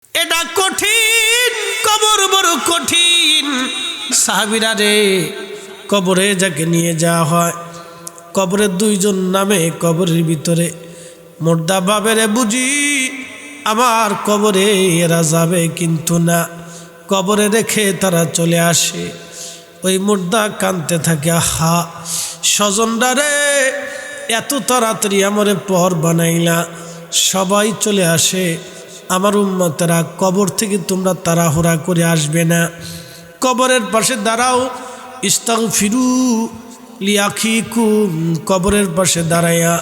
এটা কঠিন, কবর বড় কঠিন। সাহাবীরা রে, কবরে যাকে নিয়ে যাওয়া হয়, কবরে দুইজন নামে কবরের ভিতরে। মুর্দা ভাবে বুঝি আমার কবরে এরা যাবে, কিন্তু না, কবরে রেখে তারা চলে আসে। ওই মুর্দা কাঁদতে থাকে, হা স্বজনরা রে, এত তাড়াতাড়ি আমারে পর বানাইলা, সবাই চলে আসে। আমার উম্মতেরা, কবর থেকে তোমরা তাড়াহুড়া করে আসবে না, কবরের পাশে দাঁড়াও। ইস্তাগফিরু লিআখিকুম, কবরের পাশে দাঁড়াইয়া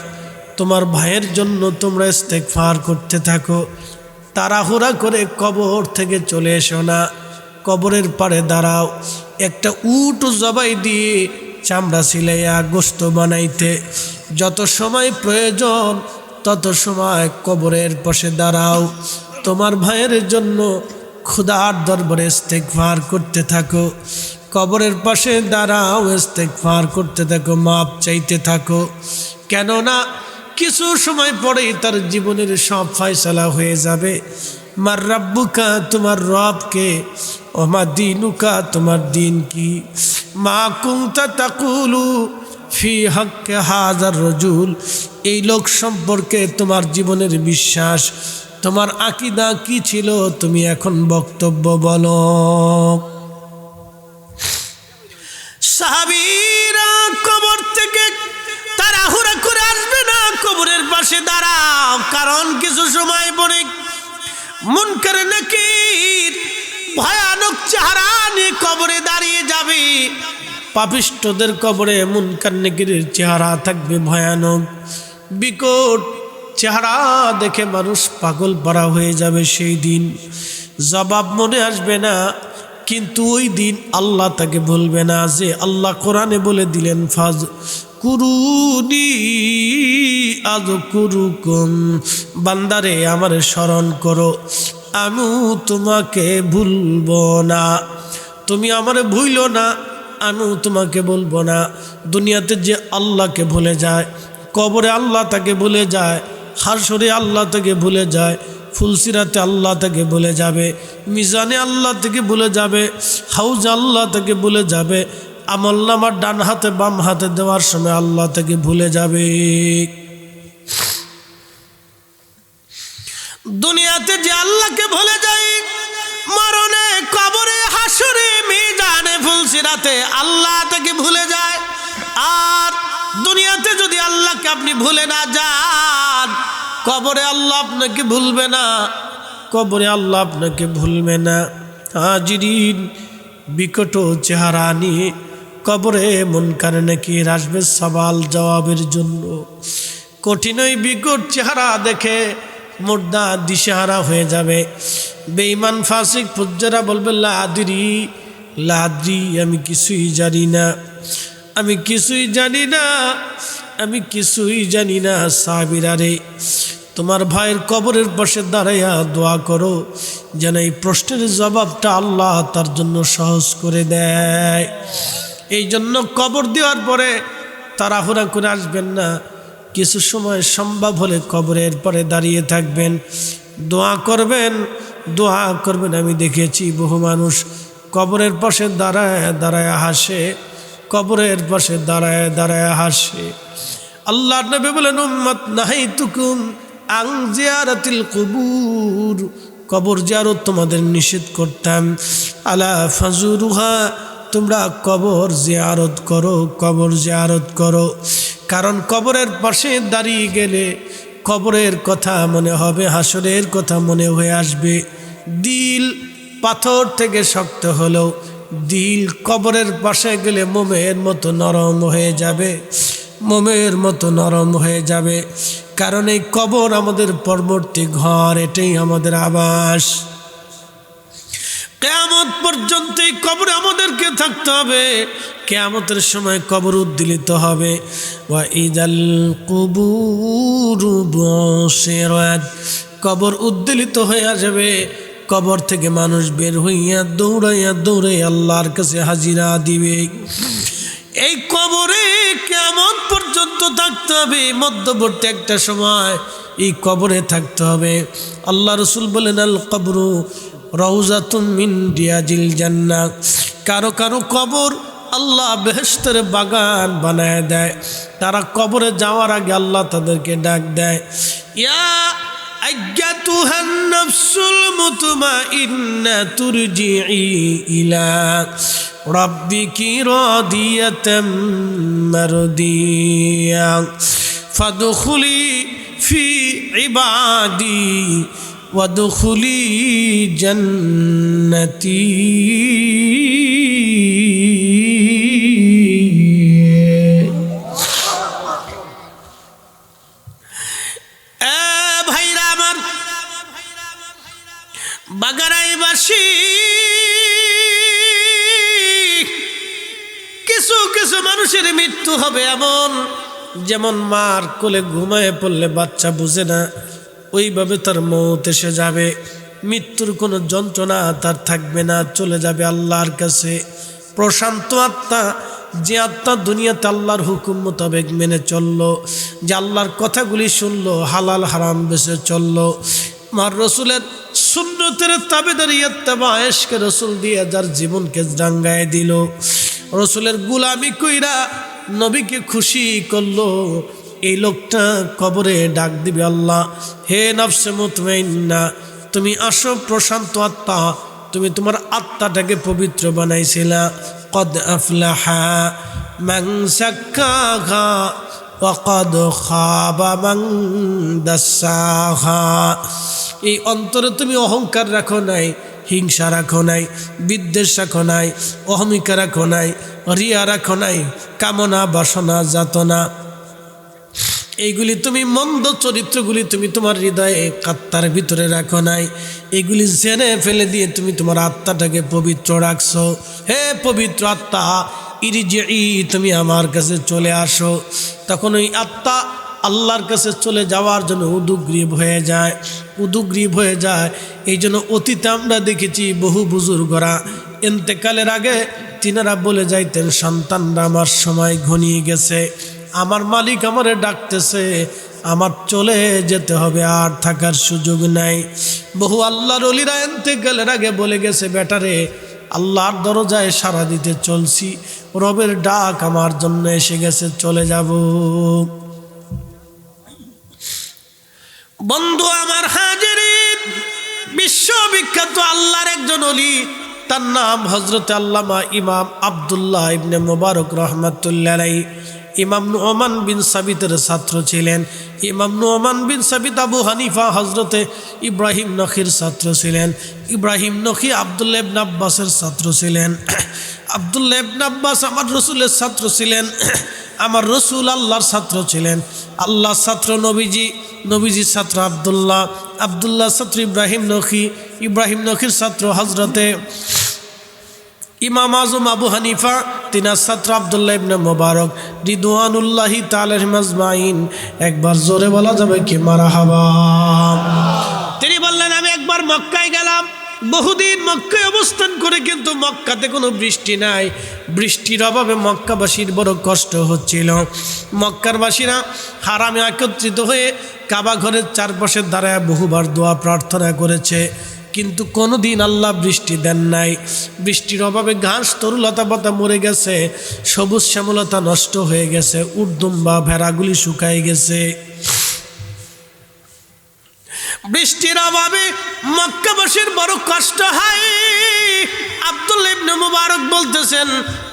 তোমার ভাইয়ের জন্য তোমরা ইস্তেগফার করতে থাকো। তাড়াহুড়া করে কবর থেকে চলে এসো না, কবরের পাড়ে দাঁড়াও। একটা উট জবাই দিয়ে চামড়া সিলাইয়া গোশত বানাইতে যত সময় প্রয়োজন, তত সময় কবরের পাশে দাঁড়াও। তোমার ভাইয়ের জন্য খোদার দরবারে ইস্তেগফার করতে থাকো, কবরের পাশে দাঁড়াও, ইস্তেগফার করতে থাকো, মাপ চাইতে থাকো। কেননা কিছু সময় পরেই তার জীবনের সব ফয়সালা হয়ে যাবে। মার রাব্বুকা, তোমার রবকে, ওমা দিনুকা, তোমার দিন কি, মা কুনতা তাকুলু ফি হাক্কে হাজার রজুল, এই লোক সম্পর্কে তোমার জীবনের বিশ্বাস, তোমার আকীদা কি ছিল, তুমি এখন বক্তব্য বলো। সাহাবীরা কবর থেকে তাড়াহুড়া করে আসবে না, কবরের পাশে দাঁড়াও। কারণ কিছু সময় পরে মুনকার নাকির ভয়ানক চেহারা নিয়ে কবরে দাঁড়িয়ে যাবে। পাপিষ্ঠদের কবরে মুনকার নাকিরের চেহারা থাকবে ভয়ানক, বিকট চেহারা দেখে মানুষ পাগল পারা হয়ে যাবে। সেই দিন জবাব মনে আসবে না, কিন্তু ওই দিন আল্লাহ তাকে বলবে না যে আল্লাহ কোরআনে বলে দিলেন, ফাজ কুরুনি আযকুরুকুম, বান্দারে আমারে স্মরণ করো, আমি তোমাকে ভুলবো না। তুমি আমারে ভুইলো না, আমি তোমাকে বলবো না। দুনিয়াতে যে আল্লাহকে ভুলে যায়, কবরে আল্লাহ তাকে ভুলে যায়, হাসরে আল্লাহ তাকে ভুলে যায়, ফুলসিরাতে আল্লাহ তাকে ভুলে যাবে, মিজানে আল্লাহ থেকে ভুলে যাবে, হাউজে আল্লাহ থেকে ভুলে যাবে, আমলনামার ডান হাতে বাম হাতে দেওয়ার সময় আল্লাহ থেকে ভুলে যাবে। দুনিয়াতে যে আল্লাহকে ভুলে যায়, মরণে, কবরে, হাসরে, মিজানে, ফুলসিরাতে আল্লাহ থেকে ভুলে যায়। আর দুনিয়াতে যদি আল্লাহকে আপনি ভুলে না যান, কবরে আল্লাহ আপনাকে ভুলবে না, কবরে আল্লাহ আপনাকে ভুলবে না। হাজিরিন, বিকট চেহারা নিয়ে কবরে মুনকার নাকির আসবে সওয়াল জবাবের জন্য। কঠিন ওই বিকট চেহারা দেখে মুর্দা দিশেহারা হয়ে যাবে। বেঈমান ফাসিক ফুজ্জারা বলবে, লাদ্রি লাদ্রি, আমি কিছুই জানি না, আমি কিছুই জানি না, আমি কিছুই জানি না। সাহাবীরা রে, তোমার ভাইয়ের কবরের পাশে দাঁড়াইয়া দোয়া করো যেন এই প্রশ্নের জবাবটা আল্লাহ তার জন্য সহজ করে দেয়। এই জন্য কবর দেওয়ার পরে তাড়াহুড়া করে আসবেন না, কিছু সময় সম্ভব হলে কবরের পরে দাঁড়িয়ে থাকবেন, দোয়া করবেন, দোয়া করবেন। আমি দেখেছি বহু মানুষ কবরের পাশে দাঁড়ায় দাঁড়ায় হাসে, কবরের পাশে দাঁড়ায় দাঁড়ায় হাসে। আল্লাহর নবী বলেন, উম্মত নাহাইতুকুম আন জিয়ারাতিল কুবুর, কবর জিয়ারত তোমাদের নিষেধ করতাম, আলা ফাজুরুহা, তোমরা কবর জিয়ারত করো, কবর জিয়ারত করো। কারণ কবরের পাশে দাঁড়িয়ে গেলে কবরের কথা মনে হবে, হাসরের কথা মনে হয়ে আসবে। দিল পাথর থেকে শক্ত হলেও দিল কবরের পাশে গেলে মোমের মতো নরম হয়ে যাবে, মোমের মতো নরম হয়ে যাবে। কারণ এই কবর আমাদের পরবর্তী ঘর, এটাই আমাদের আবাস। কিয়ামত পর্যন্ত এই কবরে আমাদেরকে থাকতে হবে। কিয়ামতের সময় কবর উদ্দীলিত হবে। ওয়া ইদাল কুবুরু বুশিরাত, কবর উদ্দীলিত হয়ে যাবে। কবর থেকে মানুষ বের হইয়া দৌড়াইয়া দৌড়াইয়া আল্লাহর কাছে হাজিরা দিবে। এই কবরে কিয়ামত পর্যন্ত থাকতে হবে। মধ্যবর্তী একটা সময় এই কবরে থাকতে হবে। আল্লাহ রসুল বলেন, আল কবরু রওজাতুম মিন রিয়াজিল জান্নাহ। কারো কারো কবর আল্লাহ বেহেশতের বাগান বানায় দেয়। তারা কবরে যাওয়ার আগে আল্লাহ তাদেরকে ডাক দেয়, ইয়া আইয়াতুহান নাফসুল মুতমাইন্না তুরজিই ইলা রাব্বিকি রাদিয়াতাম মারদিয়া ফাদখুলি ফি ইবাদি ওয়াদখুলি জান্নাতি। ভাইরা আমার, বাগারাইবাসী, কিছু কিছু মানুষের মৃত্যু হবে এমন, যেমন মার কোলে ঘুমায় পড়লে বাচ্চা বুঝে না, ওইভাবে তার মৌত এসে যাবে। মৃত্যুর কোনো যন্ত্রণা তার থাকবে না, চলে যাবে আল্লাহর কাছে। প্রশান্ত আত্মা, যে আত্মা দুনিয়াতে আল্লাহর হুকুম মোতাবেক মেনে চললো, যে আল্লাহর কথাগুলি শুনলো, হালাল হারাম বেছে চললো, মার রসুলের সুন্নতের তাবেদারি ইত্তেবা ইশকে রসুল দিয়ে যার জীবনকে রাঙ্গায় দিল, রসুলের গুলামি কইরা নবীকে খুশি করলো, এই লোকটা কবরে ডাক দিবে, আল্লাহ হে নফসে মুতমাইন্না, তুমি আসো প্রশান্ত আত্মা, তুমি তোমার আত্মাটাকে পবিত্র বানাইছিলা। কদ আফলাহা মান যাক্কাহা ওয়া কদ খাবা মান দাসসাহা। এই অন্তরে তুমি অহংকার রাখো নাই, হিংসা রাখো নাই, বিদ্বেষ রাখো নাই, অহমিকা রাখো নাই, রিয়া রাখো নাই, কামনা বাসনা যাতনা, এইগুলি তুমি মন্দ চরিত্রগুলি তুমি তোমার হৃদয়ে কাত্তার ভিতরে রাখো নাই, এগুলি জেনে ফেলে দিয়ে তুমি তোমার আত্মাটাকে পবিত্র রাখছো। হে পবিত্র আত্মা, ইরজিই, তুমি আমার কাছে চলে আসো। তখন ওই আত্মা আল্লাহর কাছে চলে যাওয়ার জন্য উদুগ্রীব হয়ে যায়, উদুগ্রীব হয়ে যায়। এই জন্য অতীতে আমরা দেখেছি বহু বুজুর্গরা ইন্তেকালের আগে তিনারা বলে যাইতেন, সন্তানরা আমার সময় ঘনিয়ে গেছে, আমার মালিক আমারে ডাকতেছে, আমার চলে যেতে হবে, আর থাকার সুযোগ নাই। বহু আল্লাহর ওলিরা ইন্তেকালের আগে বলে গেছে, বেটারে আল্লাহর দরজায় সাড়া দিতে চলছি, রবের ডাক আমার জন্য এসে গেছে, চলে যাব। বন্ধু আমার হাজিরিন, বিশ্ববিখ্যাত আল্লাহর একজন ওলি, তার নাম হযরত আল্লামা ইমাম আব্দুল্লাহ ইবনে মুবারক রাহমাতুল্লাহ আলাইহি। ইমাম নু'মান বিন সাবিতের ছাত্র ছিলেন। ইমাম নু'মান বিন সাবিত আবু হানিফা হযরতে ইব্রাহিম নখীর ছাত্র ছিলেন। ইব্রাহিম নখী আব্দুল্লাহ ইবনে আব্বাসের ছাত্র ছিলেন। আব্দুল্লাহ ইবনে আব্বাস আমার রসুলের ছাত্র ছিলেন। আমার রসুল আল্লাহর ছাত্র ছিলেন। আল্লাহর ছাত্র নবীজি, নবীজির ছাত্র আব্দুল্লাহ, আব্দুল্লাহ ছাত্র ইব্রাহিম নখী, ইব্রাহিম নখীর ছাত্র হযরতে ইমাম আজম আবু হানিফা, তিনার ছাত্র আব্দুল্লাহ ইবনে মুবারক রিদওয়ানুল্লাহি তাআলা আজমাইন। একবার জোরে বলা যাবে কি মারহাবা। তিনি বললেন, আমি একবার মক্কায় গেলাম, বহুদিন মক্কায় অবস্থান করে, কিন্তু মক্কাতে কোনো বৃষ্টি নাই। বৃষ্টির অভাবে মক্কাবাসীর বড় কষ্ট হচ্ছিল। মক্কারবাসীরা হারামে একত্রিত হয়ে কাবা ঘরের চারপাশে দাঁড়ায় বহুবার দোয়া প্রার্থনা করেছে, কিন্তু কোনো দিন আল্লাহ বৃষ্টি দেন নাই। বৃষ্টির অভাবে ঘাস তরুলতা পাতা মরে গেছে, সবুজ শ্যামলতা নষ্ট হয়ে গেছে, উর্দুম্বা ভেড়াগুলি শুকায় গেছে। বৃষ্টির অভাবে মক্কাবাসীর বড় কষ্ট হয়। আব্দুল্লাহ ইবনে মুবারক বলতেছেন,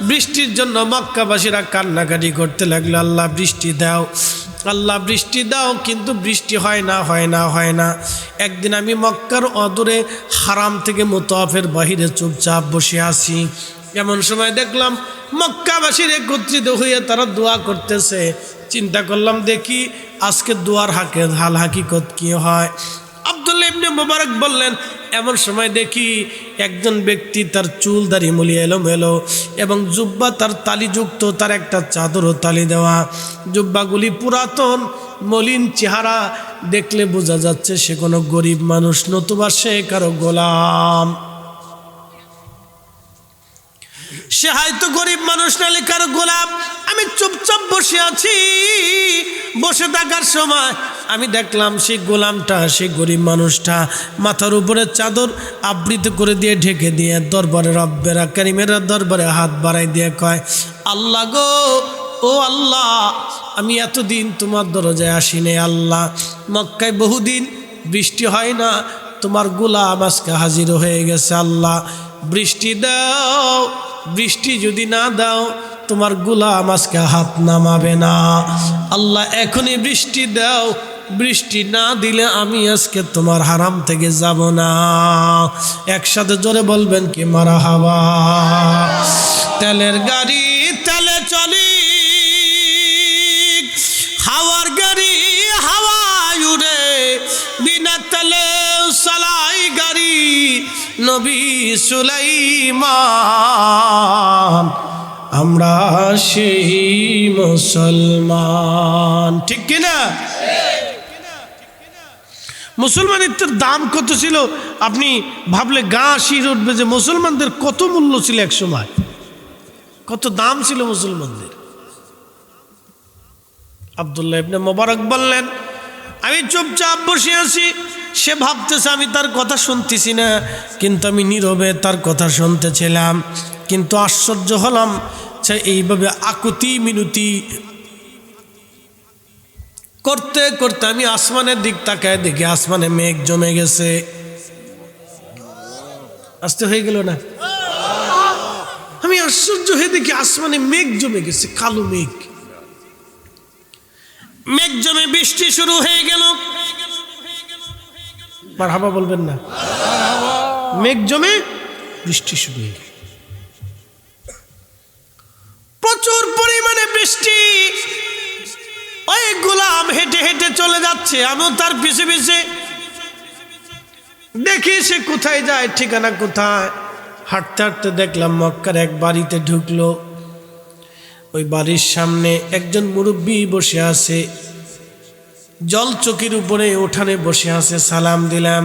বৃষ্টির জন্য মক্কাবাসীরা কান্নাকাটি করতে লাগলো, আল্লাহ বৃষ্টি দাও, আল্লাহ বৃষ্টি দাও, কিন্তু বৃষ্টি হয় না, হয় না, হয় না। একদিন আমি মক্কার অদূরে হারাম থেকে মুতাওয়াফের বাহিরে চুপচাপ বসে আছি। এমন সময় দেখলাম মক্কাবাসীর একত্রিত হয়ে তারা দোয়া করতেছে। চিন্তা করলাম, দেখি আজকে দোয়ার হাল হাকিকত কি হয়। আব্দুল্লাহ ইবনে মুবারক বললেন, এমন সময় দেখি একজন ব্যক্তি, তার চুল দাড়ি মুলিয়ে এলোমেলো এবং জুব্বা তার তালিযুক্ত, তার একটা চাদরও তালি দেওয়া, জুব্বাগুলি পুরাতন মলিন, চেহারা দেখলে বোঝা যাচ্ছে সে কোনো গরিব মানুষ, নতুবা সে কারো গোলাম। সে হয়তো গরিব মানুষ নালে কারো গোলাম। আমি চুপচাপ বসে আছি, বসে থাকার সময় আমি দেখলাম সেই গোলামটা, সেই গরিব মানুষটা মাথার উপরে চাদর আবৃত করে দিয়ে ঢেকে দিয়ে দরবারে রব্বেরা কারিমেরা দরবারে হাত বাড়াই দিয়ে কয়, আল্লাহ গো, ও আল্লাহ, আমি এতদিন তোমার দরজায় আসি নাই আল্লাহ, মক্কায় বহুদিন বৃষ্টি হয় না, তোমার গোলাম আজকে হাজির হয়ে গেছে আল্লাহ, বৃষ্টি দাও, বৃষ্টি যদি না দাও তোমার গোলাম আজকে হাত নামাবে না আল্লাহ, এখনই বৃষ্টি দাও, বৃষ্টি না দিলে আমি আজকে তোমার হারাম থেকে যাব না। একসাথে জোরে বলবেন কি মারহাবা। তেলের গাড়ি তেলে চলি, হাওয়ার গাড়ি হাওয়ায় উড়ে, বিনা তেলে চালাই গাড়ি নবী সুলাইমান, আমরা সেই মুসলমান। ঠিক কিনা? মুসলমানের দাম কত ছিল আপনি ভাবলে গা শির উঠবে যে মুসলমানদের কত মূল্য ছিল এক সময়, কত দাম ছিল মুসলমানদের। আব্দুল্লাহ ইবনে মুবারক বললেন, আমি চুপচাপ বসে আছি, সে ভাবতেছে আমি তার কথা শুনতেছি না, কিন্তু আমি নীরবে তার কথা শুনতেছিলাম। কিন্তু আশ্চর্য হলাম, সে এইভাবে আকুতি মিনতি করতে করতে আমি আসমানের দিক তাকায় দেখি আসমানে মেঘ জমে গেছে। আসতে হয়ে গেল না? আমি আশ্চর্য হয়ে দেখি আসমানে মেঘ জমে গেছে, কালো মেঘ। মেঘ জমে বৃষ্টি শুরু হয়ে গেল। মারহাবা বলবেন না? মেঘ জমে বৃষ্টি শুরু হয়ে গেল, প্রচুর পরিমাণে বৃষ্টি। ওই গোলাম হেঁটে হেঁটে চলে যাচ্ছে, আমিও তার পিছে পিছে। দেখি সে কোথায় যায়, ঠিকানা কোথায়। হাঁটতে হাঁটতে দেখলাম মক্কার এক বাড়িতে ঢুকলো। ওই বাড়ির সামনে একজন মুরব্বী বসে আছে, জল চকির উপরে উঠানে বসে আছে। সালাম দিলাম।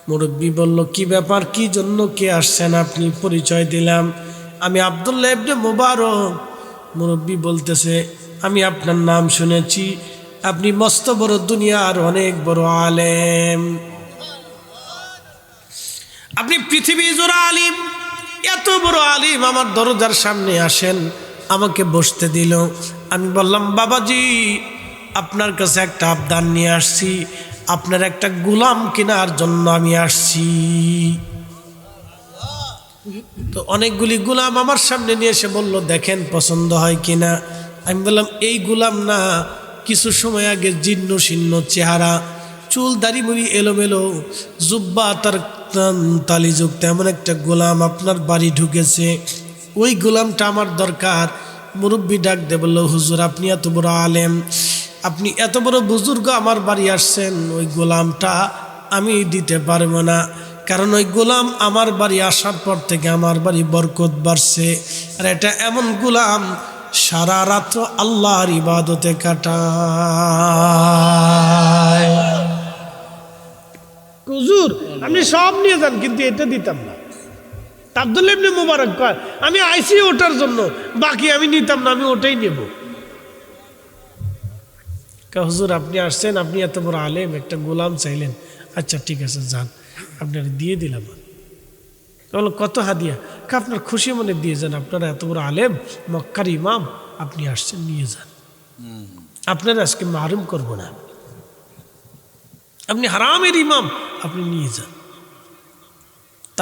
মুরব্বী বলল, কি ব্যাপার, কি জন্য কে আসছেন আপনি? পরিচয় দিলাম, আমি আব্দুল্লাহ ইবনে মুবারক। মুরব্বী বলতেছে, আমি আপনার নাম শুনেছি, আপনি মস্ত বড় দুনিয়ার অনেক বড় আলেম, আপনি পৃথিবী জোড়া আলিম, এত বড় আলিম, আমার দরজার সামনে আসেন। আমাকে বসতে দিল। আমি বললাম, বাবাজি, আপনার কাছে একটা আবদার নিয়ে আসছি, আপনার একটা গোলাম কেনার জন্য আমি আসছি। তো অনেকগুলি গোলাম আমার সামনে নিয়ে এসে বলল, দেখেন পছন্দ হয় কিনা। আমি বললাম, এই গোলাম না, কিছু সময় আগে জীর্ণ শীর্ণ চেহারা, চুল দাড়ি মুড়ি এলোমেলো, জুব্বা তার তালিযুক্ত এমন একটা গোলাম আপনার বাড়ি ঢুকেছে, ওই গোলামটা আমার দরকার। মুরব্বী ডাক দে বলল, হুজুর, আপনি এত বড় আলেম, আপনি এত বড় বুজুর্গ আমার বাড়ি আসছেন, ওই গোলামটা আমি দিতে পারবো না, কারণ ওই গোলাম আমার বাড়ি আসার পর থেকে আমার বাড়ি বরকত বাড়ছে। আর এটা এমন গোলাম সারা রাত্র আল্লাহর ইবাদতে কাটায়। হুজুর, আপনি সব নিয়ে যান, কিন্তু এটা দিতাম না। আব্দুল্লাহ ইবনে মুবারক কয়, আমি আইসি ওটার জন্য, বাকি আমি নিতাম না, আমি ওটাই নেব। হুজুর, আপনি আসছেন, আপনি এত বড় আলেম, একটা গোলাম চাইলেন, আচ্ছা ঠিক আছে যান, আপনার দিয়ে দিলাম। বলো, কত হাদিয়া? আপনার খুশি মনে দিয়ে যান, আপনারা এত বড় আলেম, মক্কার ইমাম, আপনি আসছেন, নিয়ে যান, আপনারা আজকে মাহরুম করবো না, আপনি হারামের ইমাম, আপনি নিয়ে যান।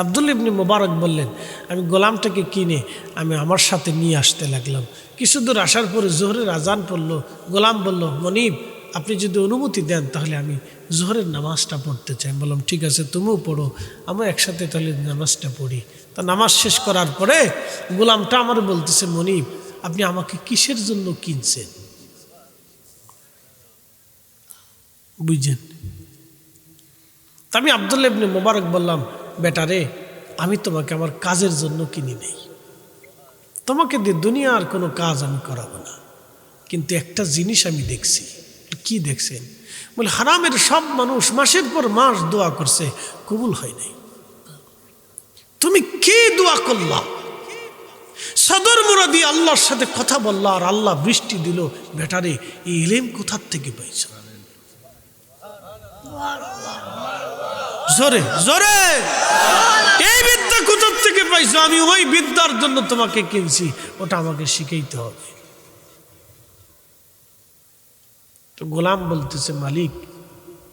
আব্দুল্লাহ ইবনে মুবারক বললেন, আমি গোলামটাকে কিনে আমি আমার সাথে নিয়ে আসতে লাগলাম। কিছু দূর আসার পরে জোহরের আজান পড়লো। গোলাম বলল, মনিব, আপনি যদি অনুমতি দেন তাহলে আমি জোহরের নামাজটা পড়তে চাই। বললাম, ঠিক আছে, তুমিও পড়ো, আমরা একসাথে তাহলে নামাজটা পড়ি। তা নামাজ শেষ করার পরে গোলামটা আমার বলতেছে, মনিব, আপনি আমাকে কিসের জন্য কিনছেন? বুঝছেন? আমি আব্দুল্লাহ ইবনে মুবারক বললাম, বেটারে, আমি তোমাকে আমার কাজের জন্য কিনি নেই, তোমাকে দিয়ে দুনিয়ার কোনো কাজ আমি করাবো না, কিন্তু একটা জিনিস আমি দেখছি। কি দেখছেন? বলে, হারামের সব মানুষ মাসের পর মাস দোয়া করছে, কবুল হয় নাই, তুমি কি দোয়া করলা? সদর মুরাদি আল্লাহর সাথে কথা বলল আর আল্লাহ বৃষ্টি দিল। বেটারে এই ইলম কোথার থেকে পাইছ? জোরে জোরে, এই বিদ্যা কোথার থেকে পাইছো? আমি ওই বিদ্যার জন্য তোমাকে কিনছি, ওটা আমাকে শিখাইতে হবে। তো গোলাম বলতেছে, মালিক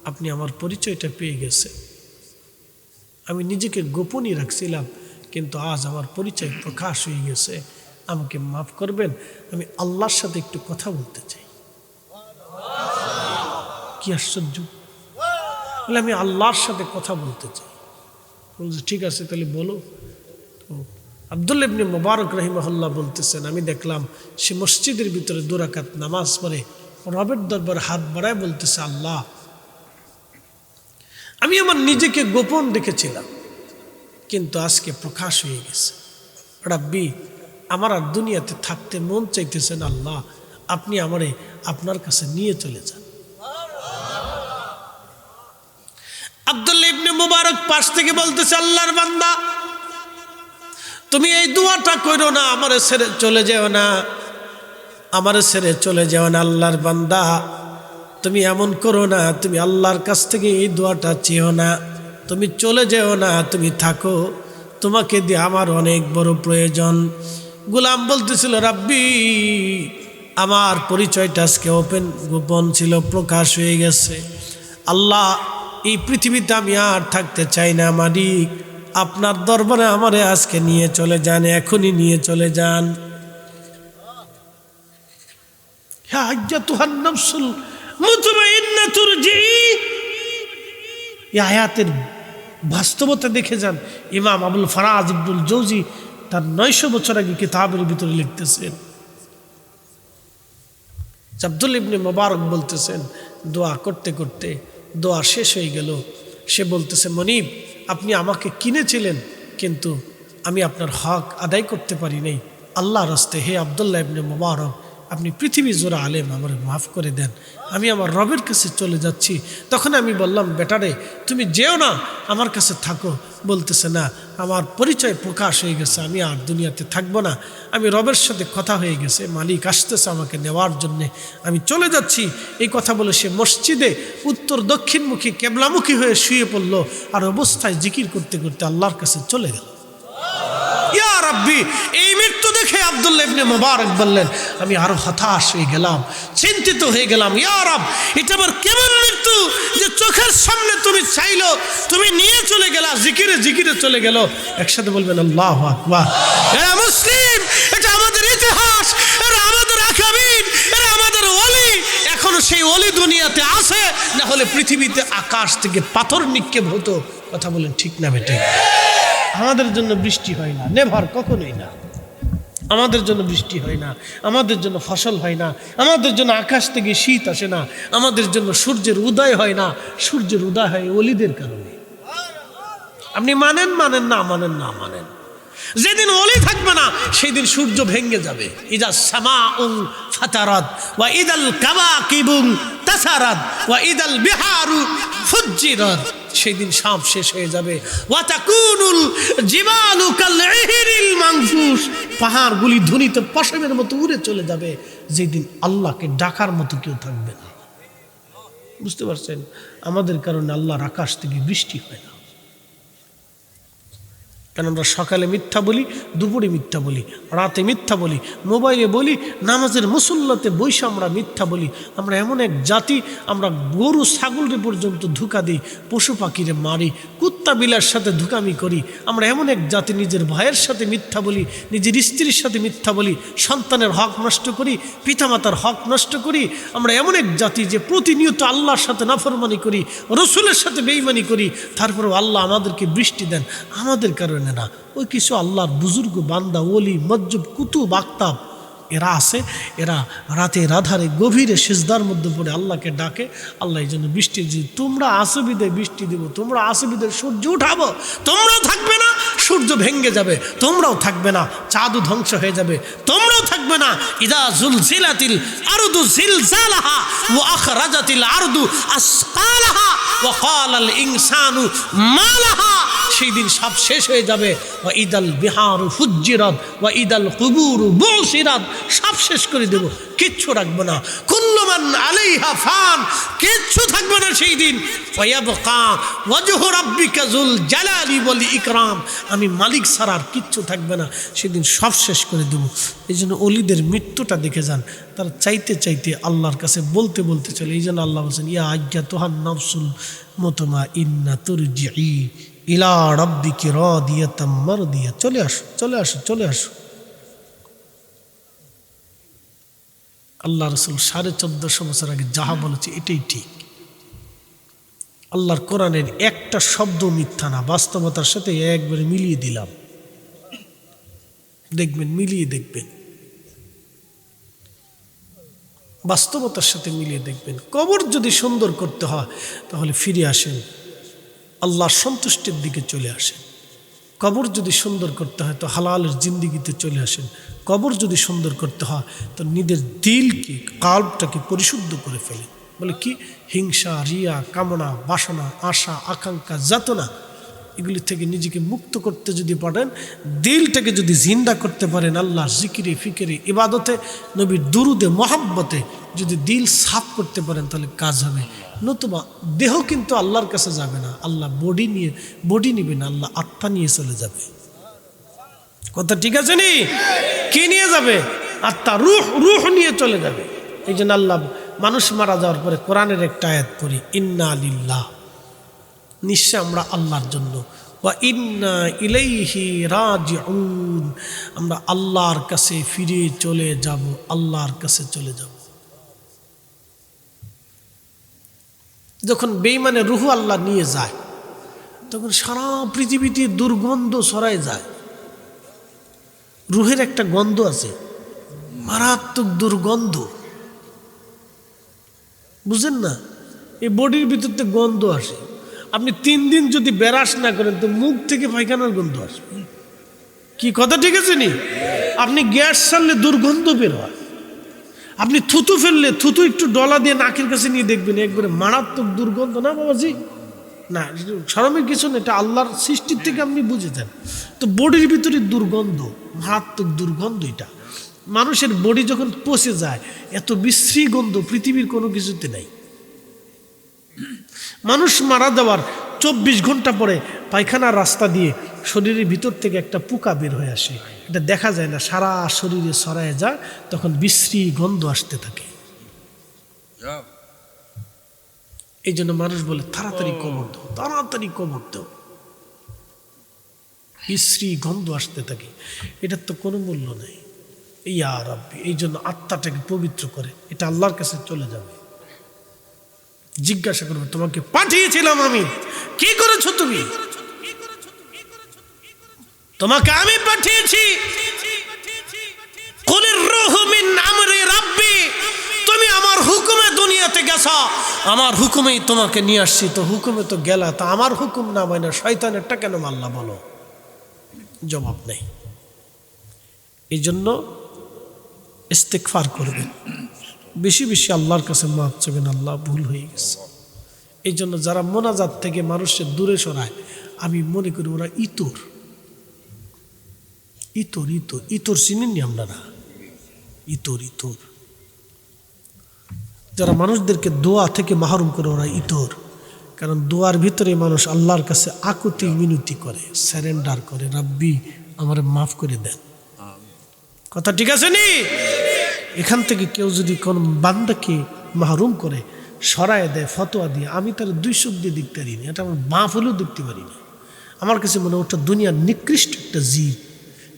আপনি আমার পরিচয়টা পেয়ে গেছে, আমি নিজেকে গোপনই রাখছিলাম, কিন্তু আজ আমার পরিচয় প্রকাশ হয়ে গেছে, আমাকে মাফ করবেন, আমি আল্লাহর সাথে একটু কথা বলতে চাই। কি আশ্চর্য! বলে আমি আল্লাহর সাথে কথা বলতে চাই। বলছে ঠিক আছে তাহলে বলো। তো আব্দুল্লাহ ইবনে মুবারক রাহিমাহুল্লাহ বলতেছেন, আমি দেখলাম সে মসজিদের ভিতরে 2 রাকাত নামাজ পড়ে রবের দরবারে হাত বাড়ায় বলতেছে, আল্লাহ আমি আমার নিজেকে গোপন রেখেছিলাম, কিন্তু আজকে প্রকাশ হয়ে গেছে। রাব্বি আমার আর দুনিয়াতে থাকতে মন চাইতেছেন, আল্লাহ আপনি আমারে আপনার কাছে নিয়ে চলে যান। আব্দুল্লাহ ইবনে মুবারক পাশ থেকে বলতেছে, আল্লাহর বান্দা তুমি এই দোয়াটা করো না, আমারে ছেড়ে চলে যেও না, আমারে ছেড়ে চলে যেও না। আল্লাহর বান্দা তুমি এমন করো না, তুমি আল্লাহর কাছ থেকে এই দোয়াটা চেও না, তুমি চলে যেও না, তুমি থাকো, তোমাকে দিয়ে আমার অনেক বড় প্রয়োজন। গোলাম বলতেছিল, রাব্বি আমার পরিচয়টা আজকে গোপন ছিল, প্রকাশ হয়ে গেছে। আল্লাহ এই পৃথিবীতে আমি আর থাকতে চাই না, মালিক আপনার দরবারে আমারে আজকে নিয়ে চলে যান, এখনই নিয়ে চলে যান। হ্যাঁ আইয়াতুহান নাফসুল মুতমাইন্নাহ তুরজিই, এই আয়াতের বাস্তবতা দেখে যান। ইমাম আবুল ফারাজ ইবনুল জৌজি তার 900 বছর আগে কিতাবের ভিতরে লিখতেছেন। আব্দুল্লাহ ইবনে মুবারক বলতেছেন, দোয়া করতে করতে দোয়া শেষ হয়ে গেল। সে বলতেছে, মনিব আপনি আমাকে কিনেছিলেন, কিন্তু আমি আপনার হক আদায় করতে পারি নাই। আল্লাহর রাস্তায় হে আব্দুল্লাহ ইবনে মুবারক, আপনি পৃথিবী জোড়া আলেম, আমার মাফ করে দেন, আমি আমার রবের কাছে চলে যাচ্ছি। তখন আমি বললাম, বেটারে তুমি যেও না, আমার কাছে থাকো। বলতেছে, না আমার পরিচয় প্রকাশ হয়ে গেছে, আমি আর দুনিয়াতে থাকবো না, আমি রবের সাথে কথা হয়ে গেছে, মালিক আসতেছে আমাকে নেওয়ার জন্যে, আমি চলে যাচ্ছি। এই কথা বলে সে মসজিদে উত্তর দক্ষিণমুখী কেবলামুখী হয়ে শুয়ে পড়ল, আর অবস্থায় জিকির করতে করতে আল্লাহর কাছে চলে গেল। ইয়া রাব্বি, এই মৃত্যু দেখে আব্দুল্লাহ ইবনে মুবারক বললেন, আমি আরো হতাশ হয়ে গেলাম, চিন্তিত হয়ে গেলাম। ইয়া রব, এটা আবার কেমন মৃত্যু যে চোখের সামনে তুমি চাইলো, তুমি নিয়ে চলে গেলা, জিকিরে জিকিরে চলে গেল। একসাথে বলবেন আল্লাহু আকবার। এরা মুসলিম, এটা আমাদের ইতিহাস, এরা আমাদের আকাবির, এরা আমাদের ওলি। এখনো সেই ওলি দুনিয়াতে আছে, না হলে পৃথিবীতে আকাশ থেকে পাথর নিক্ষেপ হতো। কথা বলেন ঠিক না বেটে? আমাদের জন্য বৃষ্টি হয় না, নেভার, কখনোই না। আমাদের জন্য বৃষ্টি হয় না, আমাদের জন্য ফসল হয় না, আমাদের জন্য আকাশ থেকে শীত আসে না, আমাদের জন্য সূর্যের উদয় হয় না। সূর্যের উদয় হয় ওলিদের কারণে। আপনি মানেন মানেন না, মানেন না মানেন, যেদিন ওলি থাকবে না সেই দিন সূর্য ভেঙে যাবে। ইদা সামাউন ফাতারাত ওয়া ইদাল কাওয়াকিবুন তাসারাত ওয়া ইদাল বিহারু ফুজ্জিরাত, সেই দিন সব শেষ হয়ে যাবে। ওয়া তাকুনুল জিবালু কালইহিরিল মানফুস, পাহাড়গুলি ধ্বনিতে পশমের মতো উড়ে চলে যাবে। যেদিন আল্লাহকে ডাকার মতো কেউ থাকবে না। বুঝতে পারছেন? আমাদের কারণে আল্লাহর আকাশ থেকে বৃষ্টি হয় না। কারণ আমরা সকালে মিথ্যা বলি, দুপুরে মিথ্যা বলি, রাতে মিথ্যা বলি, মোবাইলে বলি, নামাজের মুসল্লাতে বৈশা আমরা মিথ্যা বলি। আমরা এমন এক জাতি, আমরা গরু ছাগলরে পর্যন্ত ধোঁকা দিই, পশু পাখিরে মারি, কুত্তা বিলার সাথে ধোঁকামি করি। আমরা এমন এক জাতি, নিজের ভাইয়ের সাথে মিথ্যা বলি, নিজের স্ত্রীর সাথে মিথ্যা বলি, সন্তানের হক নষ্ট করি, পিতামাতার হক নষ্ট করি। আমরা এমন এক জাতি যে প্রতিনিয়ত আল্লাহর সাথে নাফরমানি করি, রসুলের সাথে বেঈমানি করি। তারপরেও আল্লাহ আমাদেরকে বৃষ্টি দেন আমাদের কারণে না। ওই কিছু আল্লাহর বুজুর্গ বান্দা, ওলি, মজ্জুব, কুতুব, আক্তাব এরা আছে, এরা রাতে রাধারে গভীরে সিজদার মধ্যে পড়ে আল্লাহকে ডাকে। আল্লাহ এই জন্য বৃষ্টি দিয়ে, তোমরা আসবিদে বৃষ্টি দিব, তোমরা আসবিদের সূর্য উঠাবো, তোমরাও থাকবে না, সূর্য ভেঙ্গে যাবে, তোমরাও থাকবে না, চাঁদও ধ্বংস হয়ে যাবে, তোমরাও থাকবে না। ইদা জুলজিলাতিল আরদু জিলজালাহা ওয়া আখরাজাতিল আরদু আসকালাহা ওয়া ক্বালাল ইনসানু মা লাহা, সেই দিন সব শেষ হয়ে যাবে। ওয়া ইদাল বিহারু ফুজ্জিরাত ওয়া ইদাল কুবুরু বুসিরাত, সব শেষ করে দেব, কিচ্ছু রাখবো না। কুল্লু মান আলাইহা ফান, কিচ্ছু থাকবে না সেই দিন। ওয়া ইয়াবকা ওয়াজহু রাব্বিকা যুল জালালি ওয়াল ইকরাম, আমি মালিক ছাড়া আর কিচ্ছু থাকবে না, সেদিন সব শেষ করে দেব। এই জন্য অলিদের মৃত্যুটা দেখে যান, তারা চাইতে চাইতে আল্লাহর কাছে বলতে বলতে চলে। এই জন্য আল্লাহ বলছেন ইয়া আইয়াতুহান নাফসুল মুতমাইন্না তুরজিই ইলা রাব্বিকি রাদিয়াতাম মারদিয়া, চলে আসো চলে আসো চলে আসো। আল্লাহ রাসূল 1450 বছর আগে যাহা বলেছে এটাই ঠিক। আল্লাহর কোরআনের একটা শব্দ মিথ্যা না, বাস্তবতার সাথে একবারে মিলিয়ে দিলাম, দেখবেন মিলিয়ে দেখবেন, বাস্তবতার সাথে মিলিয়ে দেখবেন। কবর যদি সুন্দর করতে হয় তাহলে ফিরে আসেন, আল্লাহর সন্তুষ্টির দিকে চলে আসেন। কবর যদি সুন্দর করতে হয় তো হালালের জিন্দিগিতে চলে আসেন। কবর যদি সুন্দর করতে হয় তো নিজের দিলকে, কাল্বটাকে পরিশুদ্ধ করে ফেলেন। বলে কি, হিংসা, রিয়া, কামনা, বাসনা, আশা, আকাঙ্ক্ষা, যাতনা, এগুলি থেকে নিজেকে মুক্ত করতে যদি পারেন, দিলটাকে যদি জিন্দা করতে পারেন আল্লাহর জিকিরে, ফিকিরে, ইবাদতে, নবীর দুরুদে, মহাব্বতে যদি দিল সাফ করতে পারেন তাহলে কাজ হবে। নতুবা দেহ কিন্তু আল্লাহর কাছে যাবে না, আল্লাহ বডি নিবে না, আল্লাহ আত্মা নিয়ে চলে যাবে। কথা ঠিক আছে নি? কি নিয়ে যাবে? আত্মা, রূহ নিয়ে চলে যাবে। এই জন্য আল্লাহ মানুষ মারা যাওয়ার পরে কোরআনের একটা আয়াত পড়ি, ইন্না লিল্লাহ, নিশ্চয় আমরা আল্লাহর জন্য, ওয়া ইন্না ইলাইহি রাজিউন, আমরা আল্লাহর কাছে ফিরে চলে যাব, আল্লাহর কাছে চলে যাব। যখন বেঈমানে রূহ আল্লাহ নিয়ে যায় তখন সারা পৃথিবীতে দুর্গন্ধ ছড়ায় যায়। রূহের একটা গন্ধ আছে, মারাত্মক দুর্গন্ধ, বুঝেন না? এই বডির ভিতর থেকে গন্ধ আসে। আপনি 3 দিন যদি ব্রাশ না করেন তো মুখ থেকে পায়খানার গন্ধ আসবে। কি কথা ঠিক আছে নি? আপনি গ্যাস ছাড়লে দুর্গন্ধ বের হয়। আপনি থুতু ফেললে, থুতু একটু ডলা দিয়ে নাকের কাছে নিয়ে দেখবেন, একবারে মারাত্মক দুর্গন্ধ, না বাবাজি? না, শরমের কিছু না, এটা আল্লাহর সৃষ্টির থেকে আপনি বুঝে যান। তো বডির ভিতরে দুর্গন্ধ, মারাত্মক দুর্গন্ধ। এটা মানুষের বডি যখন পচে যায়, এত বিশ্রী গন্ধ পৃথিবীর কোনো কিছুতে নাই। মানুষ মারা যাওয়ার 24 ঘন্টা পরে পায়খানার রাস্তা দিয়ে শরীরের ভিতর থেকে একটা পোকা বের হয়ে আসে, এটা দেখা যায় না, সারা শরীরে ছড়ায় যায়, তখন বিশ্রী গন্ধ আসতে থাকে। এই জন্য মানুষ বলে তাড়াতাড়ি কবর দাও, তাড়াতাড়ি কবর দাও, বিশ্রী গন্ধ আসতে থাকে। এটার তো কোনো মূল্য নেই। ইয়া রাব্বি, এই জন্য আত্মাটাকে পবিত্র করে, এটা আল্লাহর কাছে চলে যাবে। জিজ্ঞাসা করবে, তোমাকে পাঠিয়েছিলাম আমি, কি করেছো তুমি? তোমাকে আমি পাঠিয়েছি। কুলির রূহু মিন আমরি রাব্বি, তুমি আমার হুকুমে দুনিয়াতে গেছো, আমার হুকুমেই তোমাকে নিয়ে আসছি। তো হুকুমে তো গেলা, তা আমার হুকুম না মানে শয়তানেরটা কেন মানলা বলো? জবাব নেই। এই জন্য ইস্তেগফার করবেন, বেশি বেশি আল্লাহর কাছে মাফ চাইবেন, আল্লাহ ভুল হয়ে গেছে। এই জন্য যারা মোনাজাত থেকে মানুষের দূরে সরায়, আমি মনে করি ওরা ইতর ইতর ইতর ইতর চিনেননি আপনারা? ইতর ইতর যারা মানুষদেরকে দোয়া থেকে মাহরুম করে, ওরা ইতর। কারণ দোয়ার ভিতরে মানুষ আল্লাহর কাছে আকুতি মিনতি করে, সারেন্ডার করে, রাব্বি আমারে মাফ করে দেন। কথা ঠিক আছে নি? এখান থেকে কেউ যদি কোন বান্দাকে মাহরুম করে, সরায় দেয় ফতোয়া দিয়ে, আমি তার 2 চোখ দিয়ে দেখতে পারি না, এটা আমার বাপ হলেও দেখতে পারি না। আমার কাছে মনে হয় ওটা দুনিয়ার নিকৃষ্ট একটা জীব,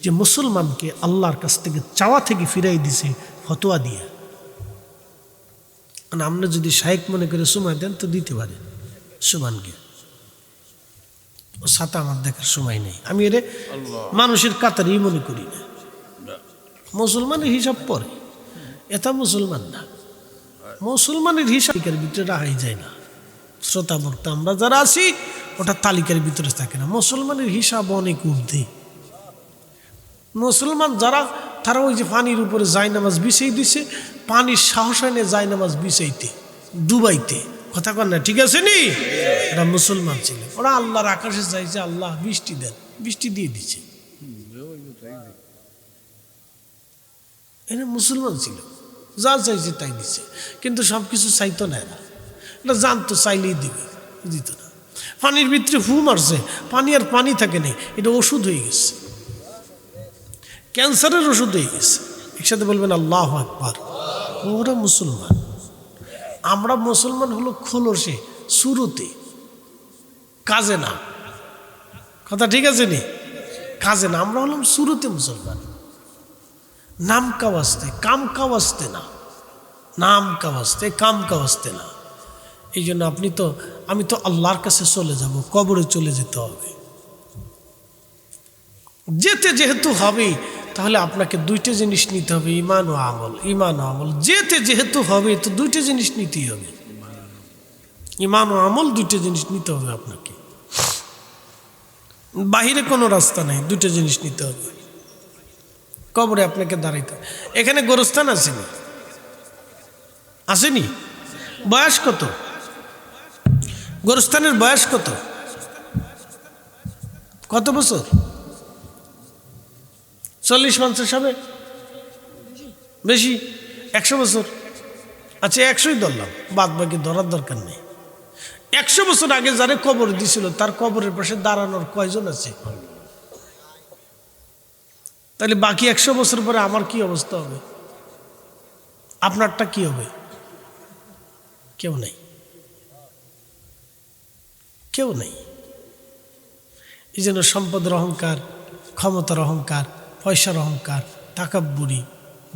যে মুসলমানকে আল্লাহর কাছ থেকে চাওয়া থেকে ফিরাই দিছে ফতোয়া দিয়ে। মানে আমরা যদি শায়েক মনে করে সময় দেন তো দিতে পারে সুমানকে, ও সাথে আমার দেখার সময় নেই। আমি এর মানুষের কাতারই মনে করি না, মুসলমানের হিসাব পরে, এটা মুসলমান না। মুসলমানের হিসাবের ভিতরে রাখাই যায় না। শ্রোতা বক্তা আমরা যারা আছি ওটা তালিকার ভিতরে থাকে না। মুসলমানের হিসাব অনেক ঊর্ধ্বে। মুসলমান যারা, তারা ওই যে পানির উপরে জায়নামাজ বিছাই দিছে, পানির সাহস হয় না জায়নামাজ বিছাইতে, ডুবাইতে, কথা কন না, ঠিক আছে নি? এরা মুসলমান ছিল, ওরা আল্লাহর আকাশে চাইছে আল্লাহ বৃষ্টি দেন, বৃষ্টি দিয়ে দিচ্ছে। এরা মুসলমান ছিল, যা চাইছে তাই দিচ্ছে, কিন্তু সব কিছু চাইতো না। এরা জানতো চাইলেই দিবে, দিত না। পানির ভিতরে ফু মারছে, পানি আর পানি থাকে নেই, এটা ওষুধ হয়ে গেছে, ক্যান্সারের ওষুধ হয়ে গেছে। একসাথে বলবেন আল্লাহু আকবার। ওরা মুসলমান, আমরা মুসলমান হলো খোলসে, শুরুতে, কাজে না। কথা ঠিক আছে নি? কাজে না, আমরা হলাম শুরুতে মুসলমান। নাম কা ওয়াস্তে, কাম কা ওয়াস্তে না, নাম কা ওয়াস্তে, কাম কা ওয়াস্তে না। এই জন্য আমি তো আল্লাহর কাছে চলে যাব, কবরে চলে যেতে হবে। যেহেতু হবে, তাহলে আপনাকে দুইটা জিনিস নিতে হবে, ঈমান ও আমল। ঈমান ও আমল যেহেতু হবে, তো দুইটা জিনিস নিতেই হবে, ঈমান ও আমল, দুইটা জিনিস নিতে হবে আপনাকে। বাহিরে কোনো রাস্তা নেই, দুইটা জিনিস নিতে হবে। কবরে আপনাকে দাঁড়াইতে হবে। এখানে গোরস্থান আসেনি, আসেনি? বয়স কত? গোরস্থানের বয়স কত? কত বছর? 40-50 হবে? বেশি? 100 বছর? আচ্ছা 100ই ধরলাম, বাদ বাকি ধরার দরকার নেই। 100 বছর আগে যারে কবর দিছিল, তার কবরের পাশে দাঁড়ানোর কয়জন আছে? তাহলে বাকি 100 বছর পরে আমার কি অবস্থা হবে? আপনারটা কি হবে? কেউ নেই, কেউ নেই। এই জন্য সম্পদের অহংকার, ক্ষমতার অহংকার, পয়সার অহংকার, তাকাব্বুরি,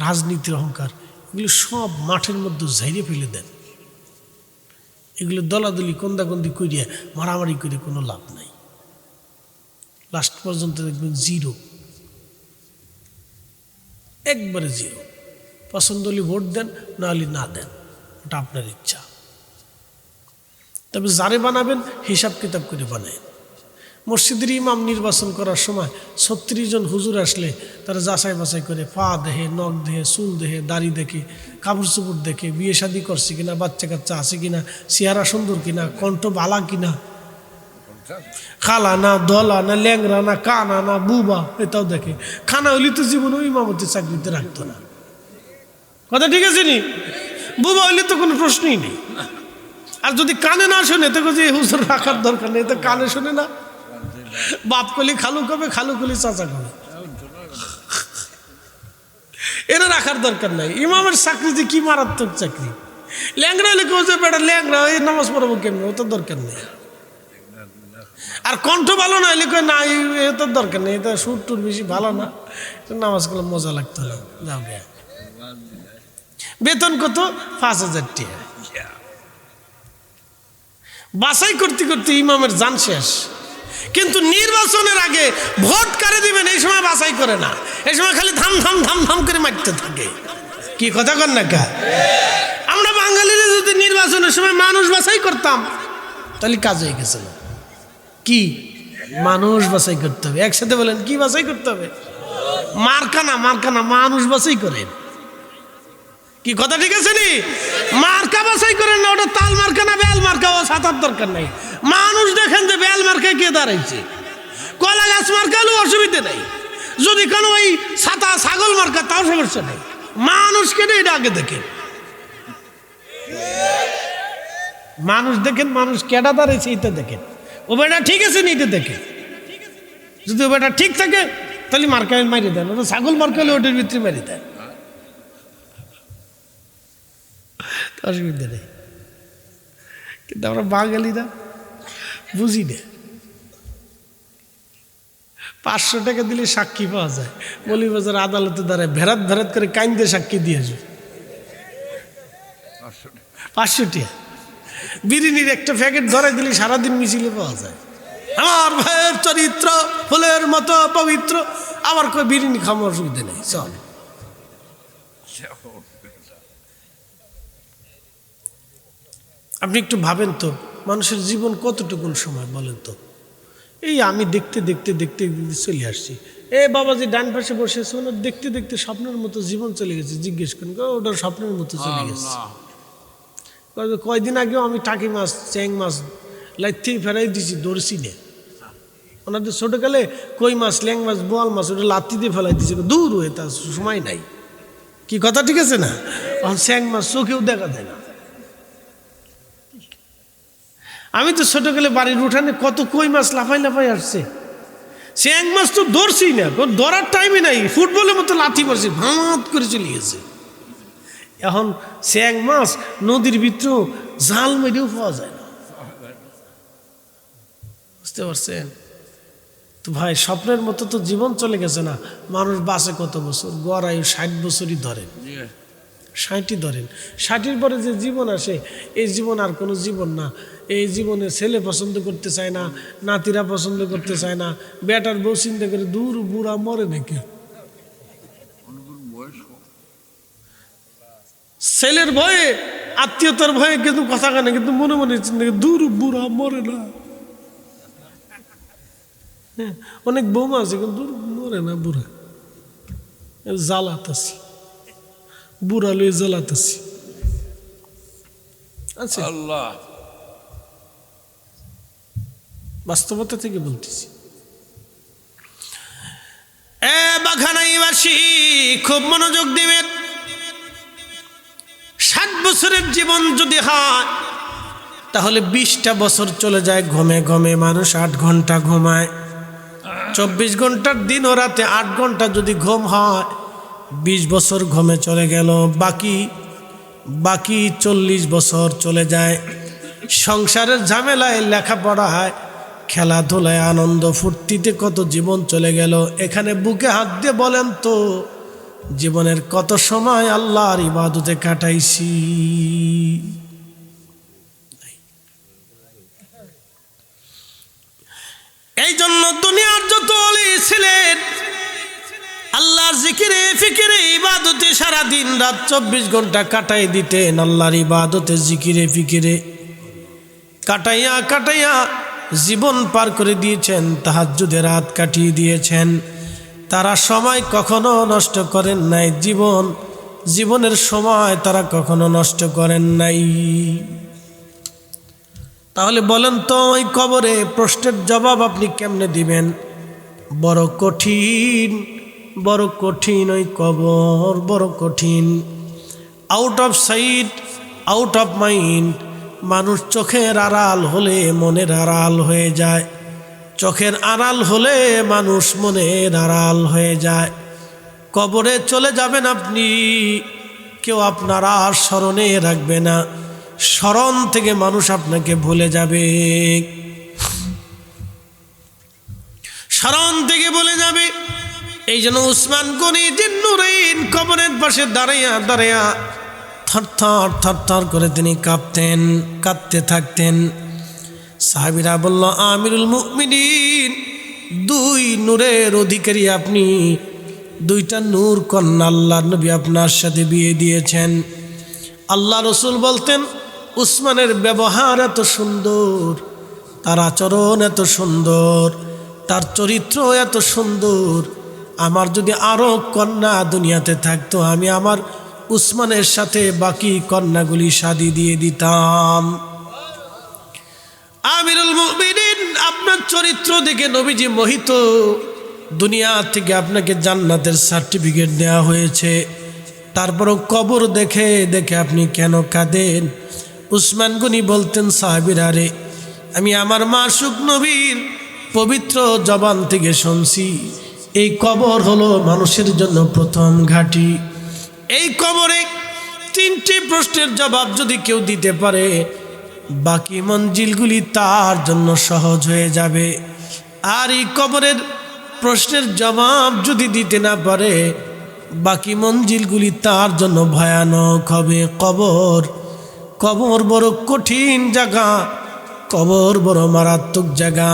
রাজনীতির অহংকার, এগুলো সব মাঠের মধ্যে ঝাইরে ফেলে দেন। এগুলো দলাদলি, কন্দাকন্দি করিয়া, মারামারি করে কোনো লাভ নাই। লাস্ট পর্যন্ত দেখবেন জিরো, একবারে জিরো। পছন্দ হলে ভোট দেন, নাহলে না দেন, ওটা আপনার ইচ্ছা। তবে যারে বানাবেন হিসাব কিতাব করে বানায়। মসজিদের ইমাম নির্বাচন করার সময় 36 জন হুজুর আসলে তারা যাচাই বাছাই করে, পা দেখে, নখ দেখে, চুল দেখে, দাড়ি দেখে, কাপড় চোপড় দেখে, বিয়ে শাদী করছে কিনা, বাচ্চা কাচ্চা আছে কিনা, চেহারা সুন্দর কিনা, কণ্ঠ বালা কিনা, খালা না, দলা না, ল্যাংরা না, কানা না, বুবা, এটাও দেখে। খানা হইলে তো জীবনে ইমামতি চাকরিতে রাখতো না। কথা ঠিক আছে নি? বুবা হইলে তো কোনো প্রশ্নই নেই। আর যদি কানে না শোনে, তো যে হুজুর রাখার দরকার নেই, তো কানে শোনে না, বাপ কলি খালু কবে, খালু কলি চাচা কবে, এরা রাখার দরকার নাই। ইমামের চাকরি যে কি মারাত্মক চাকরি। ল্যাংরা হলে কেউ যে বেটা ল্যাংরা, এই নামাজ পড়াবো কেমনি, ওটার দরকার নেই। আর কণ্ঠ ভালো না হলে কই না, এটার দরকার নেই, এটা সুর টুর বেশি ভালো না, নামাজ করলে মজা লাগতো না, যাও গে। বেতন কত? 5,000 টাকা। বাছাই করতে করতে ইমামের জান শেষ। কিন্তু নির্বাচনের আগে ভোট কারে দিবেন এই সময় বাছাই করে না, এই সময় খালি ধাম ধাম ধাম ধাম করে মারতে থাকে। কি কথা কন না কা? আমরা বাঙালিরা যদি নির্বাচনের সময় মানুষ বাছাই করতাম, তাহলে কাজ হয়ে গেছিল। কি মানুষ বাছাই করতে হবে? একসাথে বলেন, কি বাছাই করতে হবে? মার্কানা, মার্কানা, মানুষ বাছাই করেন। কি কথা ঠিক আছে নি? মার্কা বাছাই করেন না, ওটা তাল মার্কা না বেল মার্কা, ও ছাতার দরকার নাই। মানুষ দেখেন যে বেল মার্কায় কে দাঁড়াইছে, কলা গাছ মার্কা হলেও অসুবিধা নেই। যদি কোনো ওই ছাতা ছাগল মার্কা, তাও সমস্যা নেই। মানুষকে এটা আগে দেখেন, মানুষ দেখেন, মানুষ কেডা দাঁড়াইছে এটা দেখেন। ও বেটা ঠিক আছে নি, এটা দেখেন। যদি ও বেটা ঠিক থাকে, তাহলে মার্কায় মারি দেন। ওটা ছাগল মার্কা হলে ওটার ভিতরে মারি দেন, অসুবিধা নেই। কিন্তু আমরা বাঙালিরা বুঝি না। 500 টাকা দিলে সাক্ষী পাওয়া যায়, মৌলভীবাজার আদালতে দাঁড়ায় ভেরাত ভেরাত করে কাইন্দে সাক্ষী দিয়ে আসবে। 500 টাকা বিরিনির একটা প্যাকেট ধরাই দিলে সারাদিন মিছিলে পাওয়া যায়। আমার ভাইয়ের চরিত্র ফুলের মতো পবিত্র, আবার কই বিরিনি খাওয়ার অসুবিধা নেই, চল। আপনি একটু ভাবেন তো, মানুষের জীবন কতটুকুন সময় বলেন তো? এই আমি দেখতে দেখতে দেখতে চলে আসছি। বাবাজি ডান পাশে বসেছে, ওনার দেখতে দেখতে স্বপ্নের মতো জীবন চলে গেছে। জিজ্ঞেস করেন, ওটার স্বপ্নের মতো চলে গেছে। কয়দিন আগেও আমি টাকি মাছ চ্যাং মাছ লাইতেই ফেরাই দিছি, ধরছি নে। ওনাদের ছোটোকালে কই মাছ, ল্যাং মাছ, বোয়াল মাছ ওটা লাত্তি দিয়ে ফেলাই দিছে, দূর হয়ে তার সময় নাই। কি কথা ঠিক আছে না? চ্যাং মাছ চোখেও দেখা যায় না। আমি তো ছোটোকালে বাড়ির উঠানে কত কই মাছ লাফাই লাফাই আসছে, চ্যাং মাছ তো ধরছি না, ধরার টাইমই নাই, ফুটবলের মতো লাথি মারছে, ভাঁত করে চলে গেছে। এখন চ্যাং মাছ নদীর ভিতরেও জাল মেরেও পাওয়া যায় না, বুঝতে পারছেন তো ভাই? স্বপ্নের মতো তো জীবন চলে গেছে না। মানুষ বাঁচে কত বছর? গড় আয়ু 60 বছরই ধরেন, 60ই ধরেন। 60-এর পরে যে জীবন আসে, এই জীবন আর কোনো জীবন না। এই জীবনে ছেলে পছন্দ করতে চায় না, নাতিরা পছন্দ করতে চায় না, বেটার বউ চিন্তা করে দূর বুড়া মরে নাকি। ছেলের ভয়ে, আত্মীয়তার ভয়ে কিন্তু কথা কানে, কিন্তু মনে মনে চিন্তা করে দূর বুড়া মরে না। অনেক বৌমা আছে কিন্তু মরে না বুড়া, জ্বালাতাছি, বুড়া লয়ে জ্বালাতাছি। আচ্ছা, আল্লাহ বাস্তবতা থেকে বলতেছি। বাঘানাইবাসী খুব মনোযোগ দিবেন। 60 বছরের জীবন যদি হয়, তাহলে 20টা বছর চলে যায় ঘুমে ঘুমে। মানুষ 8 ঘন্টা ঘুমায়, 24 ঘন্টার দিন ও রাতে 8 ঘন্টা যদি ঘুম হয়, 20 বছর ঘুমে চলে গেল। বাকি 40 বছর চলে যায় সংসারের ঝামেলায়, লেখাপড়ায়, খেলাধুলায়, আনন্দ ফুর্তিতে কত জীবন চলে গেল। এখানে বুকে হাত দিয়ে বলেন তো, জীবনের কত সময় আল্লাহর ইবাদতে কাটাইছি? এই জন্য দুনিয়ার যত ওলি ছিলেন, আল্লাহর জিকিরে ফিকিরে ইবাদতে সারা দিন রাত 24 ঘন্টা কাটাই দিতেন। আল্লাহর ইবাদতে জিকিরে ফিকিরে কাটাইয়া জীবন পার করে দিয়েছেন, তাহাজ্জুদে রাত কাটিয়ে দিয়েছেন। তারা সময় কখনো নষ্ট করেন নাই, জীবনের সময় তারা কখনো নষ্ট করেন নাই। তাহলে বলেন তো, ওই কবরে প্রশ্নের জবাব আপনি কেমনে দিবেন? বড় কঠিন ওই কবর, বড় কঠিন। Out of sight, out of mind. মানুষ চোখের আড়াল হলে মনের আড়াল হয়ে যায়, চোখের আড়াল হলে মানুষ মনের আড়াল হয়ে যায়। কবরে চলে যাবেন আপনি, কেউ আপনার আর স্মরণে রাখবে না, স্মরণ থেকে মানুষ আপনাকে ভুলে যাবে, স্মরণ থেকে ভুলে যাবে। এই জন্য উসমান গনি জিন্নুরাইন কবরের পাশে দাঁড়াইয়া থর করে তিনি কাঁদতে থাকতেন। সাহাবীরা বলল, আমিরুল মুমিনিন, 2 নূরের অধিকারী আপনি, 2টা নূর কন্যা আল্লাহর নবী আপনার সাথে বিয়ে দিয়েছেন। আল্লাহ রসুল বলতেন, উসমানের ব্যবহার এত সুন্দর, তার আচরণ এত সুন্দর, তার চরিত্র এত সুন্দর, আমার যদি আরও কন্যা দুনিয়াতে থাকতো, আমি আমার উসমানের সাথে বাকি কন্যাগুলি শাদী দিয়ে দিতাম। আমিরুল মুমিনিন, আপনার চরিত্র দেখে নবীজি মোহিত, দুনিয়া থেকে আপনাকে জান্নাতের সার্টিফিকেট দেওয়া হয়েছে, তারপরও কবর দেখে আপনি কেন কাঁদেন? উসমান গনি বলতেন, সাহাবীরা রে, আমি আমার মাসুক নবীর পবিত্র জবান থেকে শুনছি, এই কবর হলো মানুষের জন্য প্রথম ঘাঁটি। এই কবরে 3টি প্রশ্নের জবাব যদি কেউ দিতে পারে, বাকি মঞ্জিলগুলি তার জন্য সহজ হয়ে যাবে। আর এই কবরের প্রশ্নের জবাব যদি দিতে না পারে, বাকি মঞ্জিলগুলি তার জন্য ভয়ানক হবে। কবর বড় কঠিন জায়গা, কবর বড় মারাত্মক জায়গা।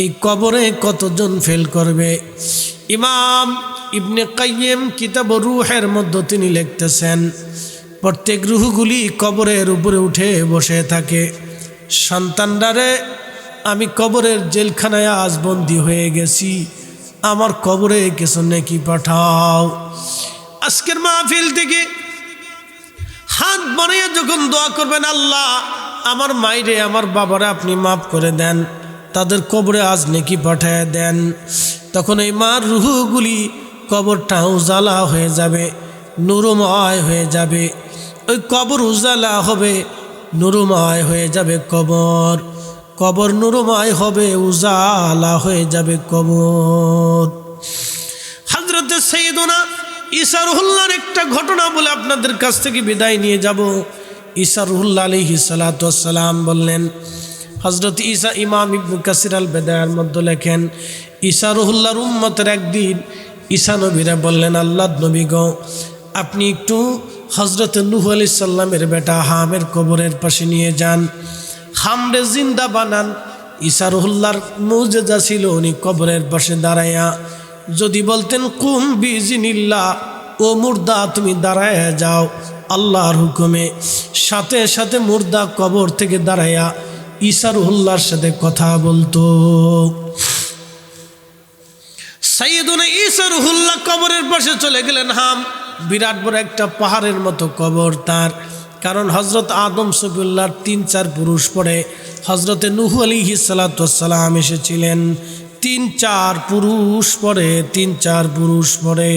এই কবরে কতজন ফেল করবে? ইমাম ইবনে কাইয়িম কিতাব রূহের মধ্যে তিনি লিখতেছেন, প্রত্যেক রূহগুলি কবরের উপরে উঠে বসে থাকে, সন্তানরা, আমি কবরের জেলখানায় আজ বন্দী হয়ে গেছি, আমার কবরে কিছু নেকি পাঠাও। আজকের মাহফিল থেকে হাত বাড়িয়ে যখন দোয়া করবেন, আল্লাহ আমার মাইরে আমার বাবারে আপনি মাফ করে দেন, তাদের কবরে আজ নেকি পাঠায় দেন, তখন এই মার রুহগুলি কবরটা উজালা হয়ে যাবে, নুরময় হয়ে যাবে। ওই কবর উজালা হবে, নুরময় হয়ে যাবে কবর, কবর নুরময় হবে, উজালা হয়ে যাবে কবর। হযরতে সাইয়েদুনা ঈসা রুহুল্লাহর একটা ঘটনা বলে আপনাদের কাছ থেকে বিদায় নিয়ে যাব। ঈসা রুহুল্লাহ আলাইহিস সালাতু ওয়াস সালাম বললেন, হযরত ঈসা ইমাম ইবনে কাসির আল বেদায়ার মধ্যে লেখেন, ঈসা রুহুল্লাহর উম্মতের একদিন ঈসা নবীরা বললেন, আল্লাহর নবী গো, আপনি একটু হযরত নূহ আলাইহিস সালামের বেটা হামের কবরের পাশে নিয়ে যান, হামরে জিন্দা বানান। ঈসা রুহুল্লাহর মুজিজা ছিল, উনি কবরের পাশে দাঁড়ায়া যদি বলতেন কুম বিইজনিল্লাহ, ও মুর্দা তুমি দাঁড়ায় যাও আল্লাহর হুকুমে, সাথে সাথে মুর্দা কবর থেকে দাঁড়ায়া ঈসা রুহুল্লাহর সাথে কথা বলতো। সাইয়েদুনা ঈসা রুহুল্লাহ কবরের পাশে চলে গেলেন। হাম বিরাট বড় একটা পাহাড়ের মতো কবর তার, কারণ হযরত আদম সফিউল্লাহর 3-4 পুরুষ পরে হযরতে নূহ আলাইহিস সালাতু ওয়াস সালাম এসেছিলেন। 3-4 পুরুষ পরে, 3-4 পুরুষ পরে,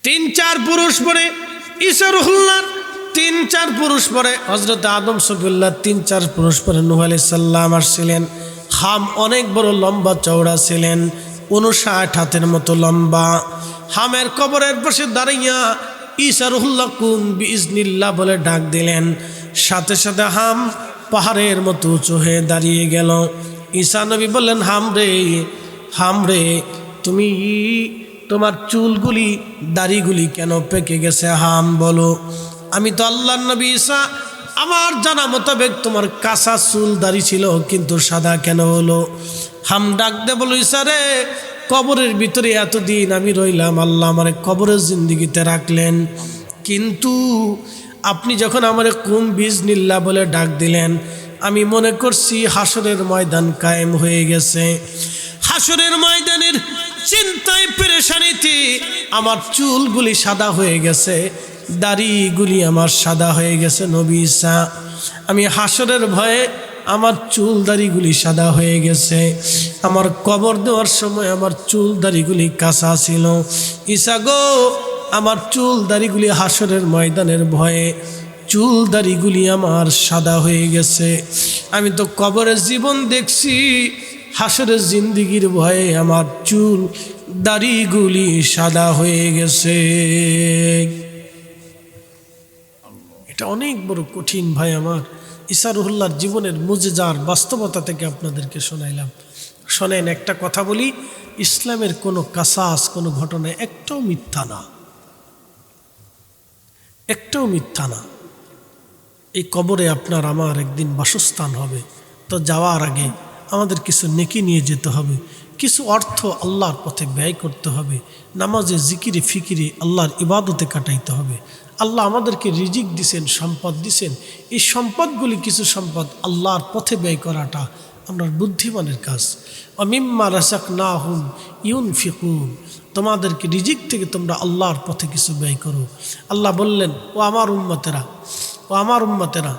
3-4 পুরুষ পরে ঈসা রুহুল্লাহর 3-4 পুরুষ পরে হযরত আদম সফিউল্লাহ 3-4 পুরুষ পরে নূহ আলাইহিস সালাম আসছিলেন। হাম অনেক বড় লম্বা চওড়া ছিলেন, 59 হাতের মতো লম্বা। হামের কবরের পাশে দাঁড়াইয়া ঈসা রুহুল্লাহ কুম বিইজনিল্লাহ বলে ডাক দিলেন, সাথে সাথে হাম পাহাড়ের মতো উঁচু হয়ে দাঁড়িয়ে গেল। ঈসা নবী বললেন, হামরে তুমি তোমার চুলগুলি দাড়িগুলি কেন পেকে গেছে? হাম বলো। আমি তো আল্লাহর নবী ঈসা, আমার জানা মোতাবেক তোমার কাঁচা চুল দাড়ি ছিল, কিন্তু সাদা কেন হলো? হাম ডাক দে বলো, ঈসা রে, কবরের ভিতরে এতদিন আমি রইলাম, আল্লাহ আমার কবরের জিন্দিগিতে রাখলেন, কিন্তু আপনি যখন আমার কুম বিইজনিল্লাহ বলে ডাক দিলেন, আমি মনে করছি হাসরের ময়দান কায়েম হয়ে গেছে। হাসরের ময়দানের চিন্তায় পেরেশানিতে আমার চুলগুলি সাদা হয়ে গেছে, দাড়িগুলি আমার সাদা হয়ে গেছে নবী ঈসা। আমি হাসরের ভয়ে আমার চুল দাড়িগুলি সাদা হয়ে গেছে। আমার কবর দেওয়ার সময় আমার চুল দাড়িগুলি কাঁচা ছিল। ঈসা গো, আমার চুল দাড়িগুলি হাসরের ময়দানের ভয়ে চুল দাড়িগুলি আমার সাদা হয়ে গেছে। আমি তো কবরের জীবন দেখছি, হাসরের জিন্দিগির ভয়ে আমার চুল দাড়িগুলি সাদা হয়ে গেছে। এটা অনেক বড় কঠিন ভাই আমার। ঈসা রুহুল্লাহর জীবনের মুজিজার বাস্তবতা থেকে আপনাদেরকে শোনাইলাম। শোনেন, একটা কথা বলি, ইসলামের কোনো কাসাস, কোনো ঘটনা একটাও মিথ্যা না, একটাও মিথ্যা না। এই কবরে আপনার আমার একদিন বাসস্থান হবে, তো যাওয়ার আগে আমাদের কিছু নেকি নিয়ে যেতে হবে, কিছু অর্থ আল্লাহর পথে ব্যয় করতে হবে, নামাজে জিকিরে ফিকিরে আল্লাহর ইবাদতে কাটাইতে হবে। আল্লাহ আমাদেরকে রিজিক দিছেন, সম্পদ দিছেন, এই সম্পদগুলি কিছু সম্পদ আল্লাহর পথে ব্যয় করাটা আমরা বুদ্ধিমানের কাজ। অমিম্মা রাযাকনাহুম ইউনফিকুন, তোমাদেরকে রিজিক থেকে তোমরা আল্লাহর পথে কিছু ব্যয় করো। আল্লাহ বললেন, ও আমার উম্মতেরা,